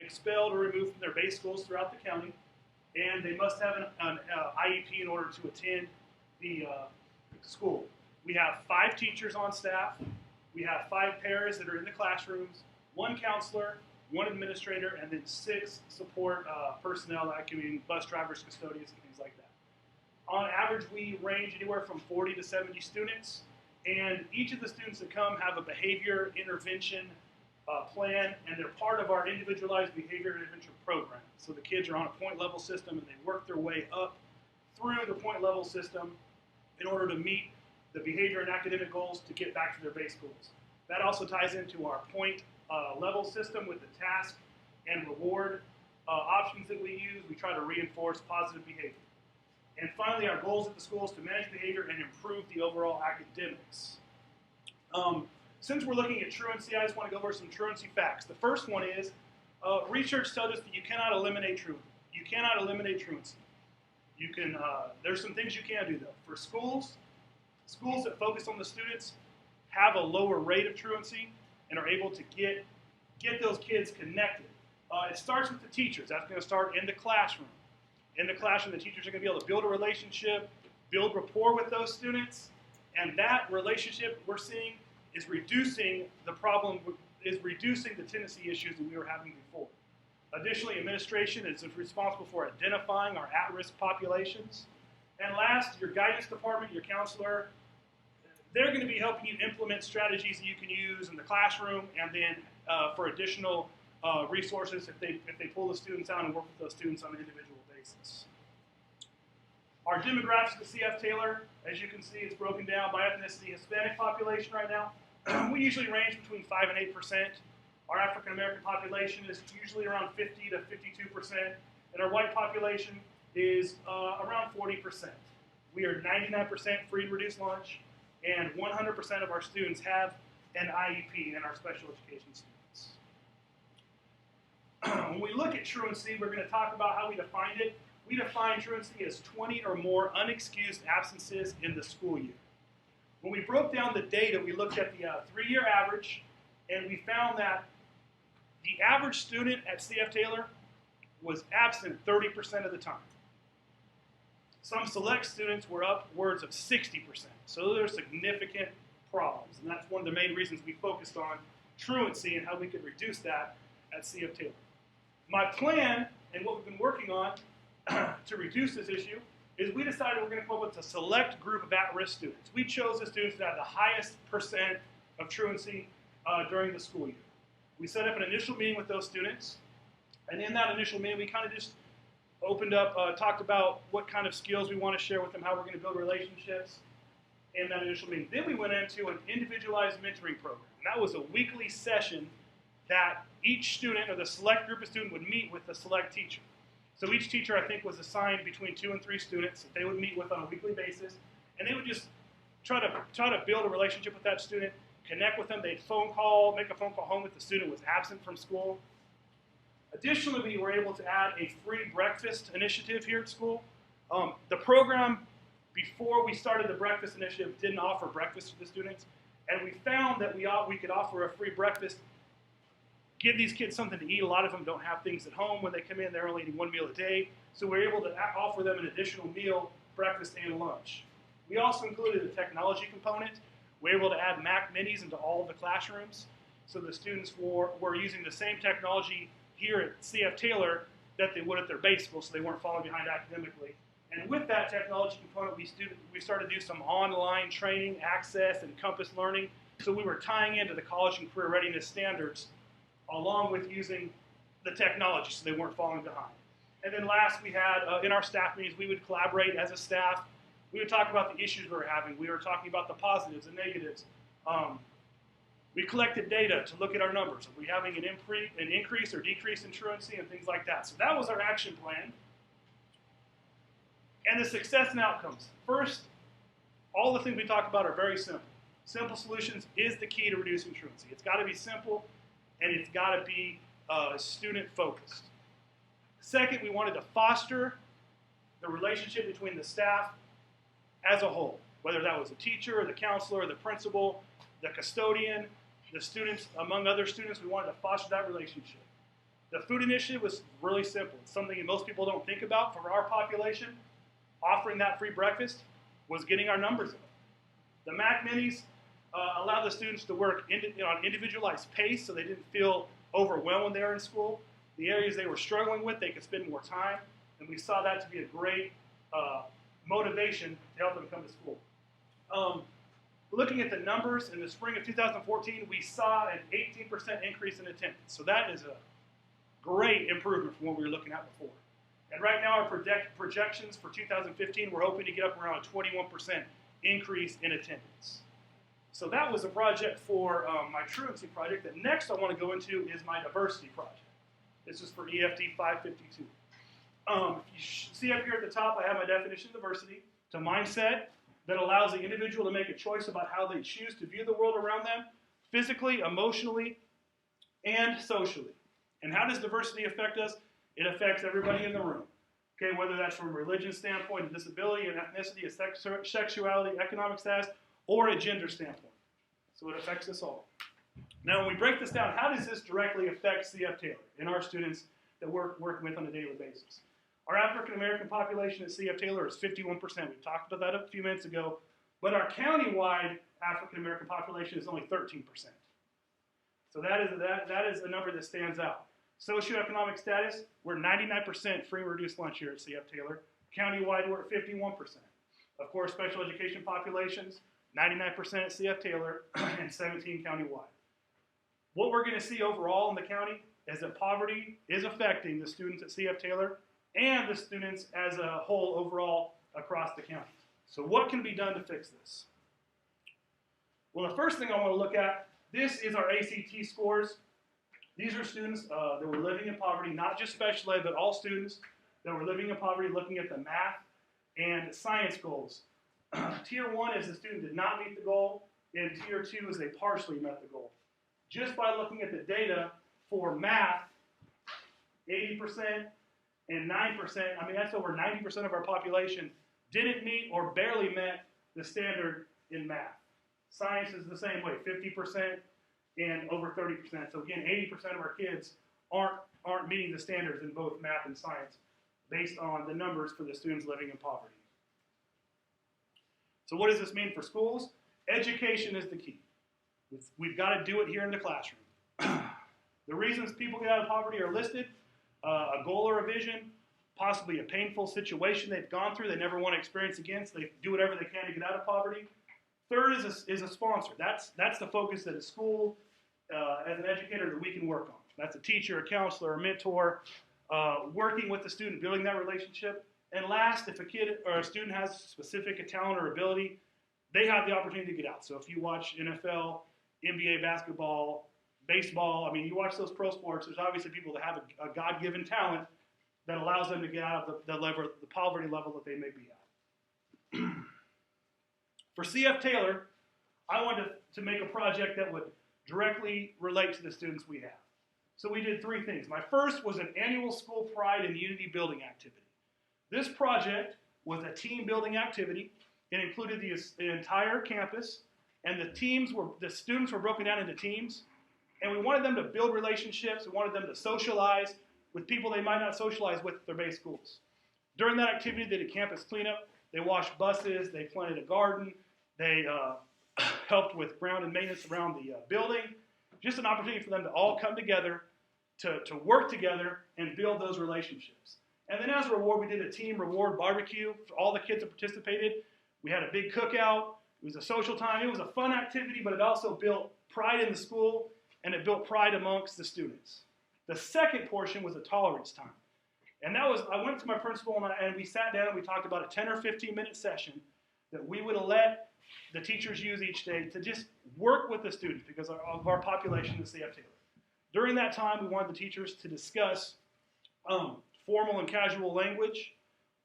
expelled or removed from their base schools throughout the county, and they must have an IEP in order to attend the school. We have 5 teachers on staff. We have 5 paras that are in the classrooms, 1 counselor, 1 administrator, and then 6 support personnel, that can be bus drivers, custodians, and things like that. On average, we range anywhere from 40 to 70 students, and each of the students that come have a behavior intervention plan, and they're part of our individualized behavior intervention program. So the kids are on a point level system, and they work their way up through the point level system in order to meet the behavior and academic goals to get back to their base schools. That also ties into our point level system with the task and reward options that we use. We try to reinforce positive behavior. And finally, our goals at the school is to manage behavior and improve the overall academics. Since we're looking at truancy, I just want to go over some truancy facts. The first one is, research tells us that you cannot eliminate truancy. You cannot eliminate truancy. You can, there's some things you can do though. For schools that focus on the students have a lower rate of truancy and are able to get those kids connected. It starts with the teachers. That's going to start in the classroom. In the classroom, the teachers are going to be able to build a relationship, build rapport with those students, and that relationship we're seeing is reducing the problem, is reducing the tendency issues that we were having before. Additionally, administration is responsible for identifying our at-risk populations. And last, your guidance department, your counselor, they're going to be helping you implement strategies that you can use in the classroom, and then for additional resources if they pull the students out and work with those students on an individual basis. Our demographics at CF Taylor, as you can see, it's broken down by ethnicity. Hispanic population right now, we usually range between 5 and 8%. Our African American population is usually around 50 to 52%, and our white population is around 40%. We are 99% free and reduced lunch, and 100% of our students have an IEP in our special education students. When we look at truancy, we're going to talk about how we define it. We define truancy as 20 or more unexcused absences in the school year. When we broke down the data, we looked at the 3-year average, and we found that the average student at CF Taylor was absent 30% of the time. Some select students were upwards of 60%. So those are significant problems, and that's one of the main reasons we focused on truancy and how we could reduce that at CF Taylor. My plan, and what we've been working on to reduce this issue, is we decided we're going to come up with a select group of at-risk students. We chose the students that had the highest percent of truancy during the school year. We set up an initial meeting with those students, and in that initial meeting, we kind of just opened up, talked about what kind of skills we want to share with them, how we're going to build relationships in that initial meeting. Then we went into an individualized mentoring program. And that was a weekly session that each student or the select group of students would meet with the select teacher. So each teacher, I think, was assigned between 2 and 3 students that they would meet with on a weekly basis, and they would just try to build a relationship with that student, connect with them. They'd make a phone call home if the student was absent from school. Additionally, we were able to add a free breakfast initiative here at school. The program, before we started the breakfast initiative, didn't offer breakfast to the students, and we found that we could offer a free breakfast, give these kids something to eat. A lot of them don't have things at home when they come in. They're only eating 1 meal a day, so we're able to offer them an additional meal, breakfast and lunch. We also included a technology component. We're able to add Mac Minis into all of the classrooms, so the students were using the same technology here at CF Taylor that they would at their base school, so they weren't falling behind academically. And with that technology component, we started to do some online training, access, and Compass learning, so we were tying into the college and career readiness standards along with using the technology, so they weren't falling behind. And then last, we had, in our staff meetings, we would collaborate as a staff. We would talk about the issues we were having. We were talking about the positives and negatives. We collected data to look at our numbers. Are we having an increase or decrease in truancy and things like that? So that was our action plan. And the success and outcomes. First, all the things we talk about are very simple. Simple solutions is the key to reducing truancy. It's got to be simple, and it's got to be student-focused. Second, we wanted to foster the relationship between the staff as a whole, whether that was the teacher, or the counselor, or the principal, the custodian, the students, among other students. We wanted to foster that relationship. The food initiative was really simple. It's something that most people don't think about. For our population, offering that free breakfast was getting our numbers up. The Mac Minis allowed the students to work on individualized pace so they didn't feel overwhelmed when they were in school. The areas they were struggling with, they could spend more time, and we saw that to be a great motivation to help them come to school. Looking at the numbers, in the spring of 2014, we saw an 18% increase in attendance. So that is a great improvement from what we were looking at before. And right now, our projections for 2015, we're hoping to get up around a 21% increase in attendance. So that was a project for my truancy project. The next I want to go into is my diversity project. This is for EFD 552. You see up here at the top, I have my definition of diversity. It's a mindset that allows the individual to make a choice about how they choose to view the world around them, physically, emotionally, and socially. And how does diversity affect us? It affects everybody in the room. Okay, whether that's from a religion standpoint, a disability, an ethnicity, a sexuality, economic status, or a gender standpoint. So it affects us all. Now, when we break this down, how does this directly affect CF Taylor and our students that we're working with on a daily basis? Our African-American population at CF Taylor is 51%. We talked about that a few minutes ago. But our county-wide African-American population is only 13%. So that is a number that stands out. Socioeconomic status, we're 99% free and reduced lunch here at CF Taylor. County-wide, we're at 51%. Of course, special education populations, 99% at CF Taylor and 17 county-wide. What we're going to see overall in the county is that poverty is affecting the students at CF Taylor and the students as a whole overall across the county. So what can be done to fix this? Well, the first thing I want to look at, this is our ACT scores. These are students that were living in poverty, not just special ed, but all students that were living in poverty, looking at the math and science goals. Tier 1 is the student did not meet the goal, and Tier 2 is they partially met the goal. Just by looking at the data for math, 80% and 9%, I mean that's over 90% of our population didn't meet or barely met the standard in math. Science is the same way, 50% and over 30%. So again, 80% of our kids aren't meeting the standards in both math and science based on the numbers for the students living in poverty. So what does this mean for schools? Education is the key. We've got to do it here in the classroom. The reasons people get out of poverty are listed: a goal or a vision, possibly a painful situation they've gone through they never want to experience again, so they do whatever they can to get out of poverty. Third is a sponsor. That's the focus that a school, as an educator, that we can work on. That's a teacher, a counselor, a mentor, working with the student, building that relationship. And last, if a kid or a student has specific talent or ability, they have the opportunity to get out. So if you watch NFL, NBA basketball, baseball, I mean, you watch those pro sports, there's obviously people that have a God-given talent that allows them to get out of the poverty level that they may be at. For CF Taylor, I wanted to make a project that would directly relate to the students we have. So we did three things. My first was an annual school pride and unity building activity. This project was a team building activity. It included the entire campus, and the students were broken down into teams, and we wanted them to build relationships. We wanted them to socialize with people they might not socialize with at their base schools. During that activity, they did campus cleanup. They washed buses. They planted a garden. They helped with ground and maintenance around the building. Just an opportunity for them to all come together, to work together, and build those relationships. And then as a reward, we did a team reward barbecue for all the kids that participated. We had a big cookout. It was a social time. It was a fun activity, but it also built pride in the school, and it built pride amongst the students. The second portion was a tolerance time. And that was, I went to my principal and we sat down and we talked about a 10 or 15-minute session that we would let the teachers use each day to just work with the students because of our population at CF Taylor. During that time, we wanted the teachers to discuss formal and casual language,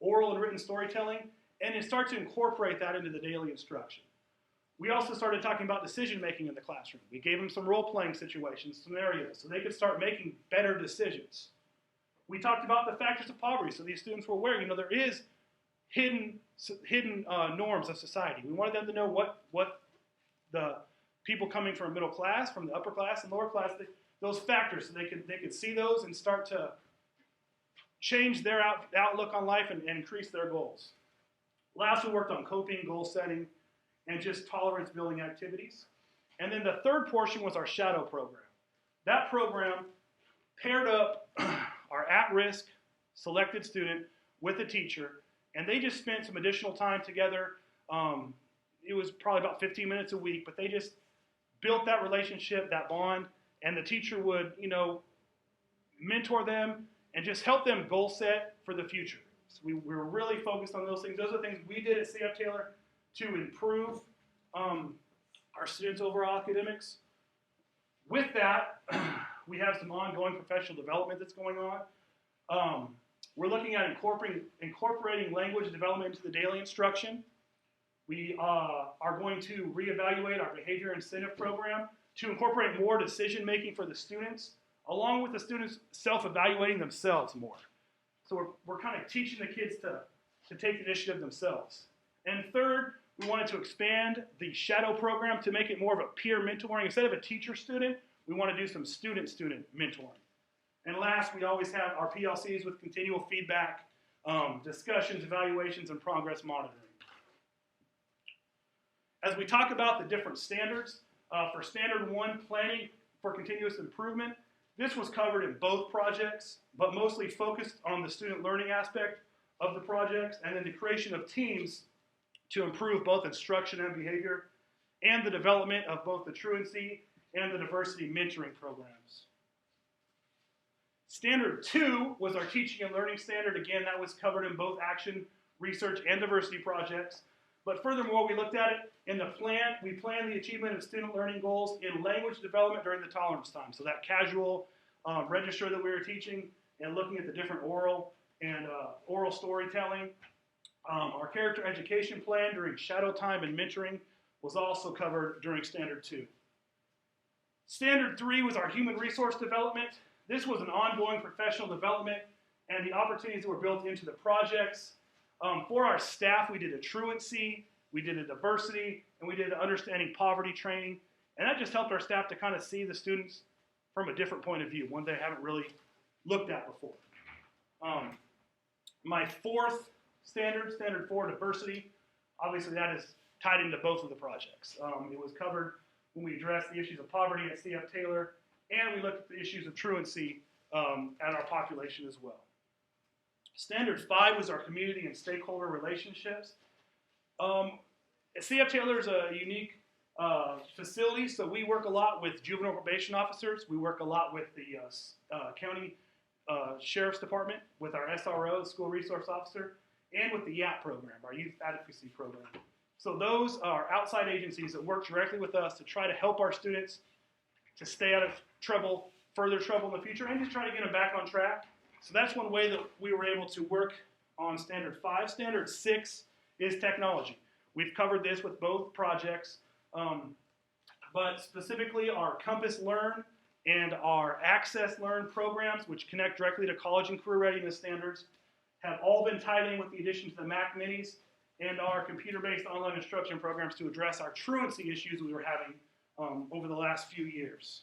oral and written storytelling, and then start to incorporate that into the daily instruction. We also started talking about decision-making in the classroom. We gave them some role-playing situations, scenarios, so they could start making better decisions. We talked about the factors of poverty, so these students were aware, there is hidden norms of society. We wanted them to know what the people coming from middle class, from the upper class and lower class, those factors so they could see those and start to change their outlook on life and increase their goals. Last, we worked on coping, goal setting, and just tolerance building activities. And then the third portion was our shadow program. That program paired up our at-risk selected student with a teacher, and they just spent some additional time together. It was probably about 15 minutes a week, but they just built that relationship, that bond, and the teacher would, mentor them and just help them goal set for the future. So we were really focused on those things. Those are the things we did at CF Taylor to improve our students' overall academics. With that, we have some ongoing professional development that's going on. We're looking at incorporating language development into the daily instruction. We are going to reevaluate our behavior incentive program to incorporate more decision-making for the students, along with the students self-evaluating themselves more. So we're kind of teaching the kids to take initiative themselves. And third, we wanted to expand the shadow program to make it more of a peer mentoring. Instead of a teacher-student, we want to do some student-student mentoring. And last, we always have our PLCs with continual feedback, discussions, evaluations, and progress monitoring. As we talk about the different standards, for Standard 1, Planning for Continuous Improvement, this was covered in both projects, but mostly focused on the student learning aspect of the projects, and then the creation of teams to improve both instruction and behavior, and the development of both the truancy and the diversity mentoring programs. Standard 2 was our teaching and learning standard. Again, that was covered in both action, research, and diversity projects. But furthermore, we looked at it in the plan. We planned the achievement of student learning goals in language development during the tolerance time. So that casual register that we were teaching and looking at the different oral and oral storytelling. Our character education plan during shadow time and mentoring was also covered during Standard 2. Standard 3 was our human resource development. This was an ongoing professional development and the opportunities that were built into the projects. For our staff, we did a truancy, we did a diversity, and we did an understanding poverty training. And that just helped our staff to kind of see the students from a different point of view, one they haven't really looked at before. My fourth standard, Standard 4, diversity, obviously that is tied into both of the projects. It was covered when we addressed the issues of poverty at CF Taylor, and we looked at the issues of truancy at our population as well. Standard 5 was our community and stakeholder relationships. CF Taylor is a unique facility, so we work a lot with juvenile probation officers. We work a lot with the county sheriff's department, with our SRO, school resource officer, and with the YAP program, our youth advocacy program. So those are outside agencies that work directly with us to try to help our students to stay out of trouble, further trouble in the future, and just try to get them back on track. So that's one way that we were able to work on Standard 5. Standard 6 is technology. We've covered this with both projects, but specifically our Compass Learn and our Access Learn programs, which connect directly to college and career readiness standards, have all been tied in with the addition to the Mac Minis and our computer-based online instruction programs to address our truancy issues we were having over the last few years.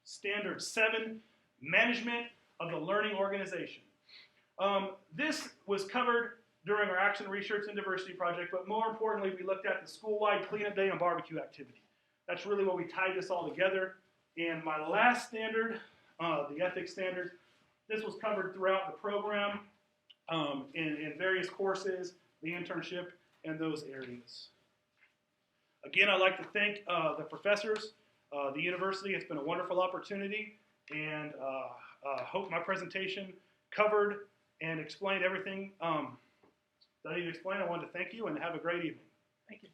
Standard 7, management of the learning organization. This was covered during our action research and diversity project, but more importantly, we looked at the school-wide cleanup day and barbecue activity. That's really what we tied this all together. And my last standard, the ethics standard, this was covered throughout the program in various courses, the internship, and those areas. Again, I'd like to thank the professors, the university. It's been a wonderful opportunity, and hope my presentation covered and explained everything that I need to explain. I wanted to thank you and have a great evening. Thank you.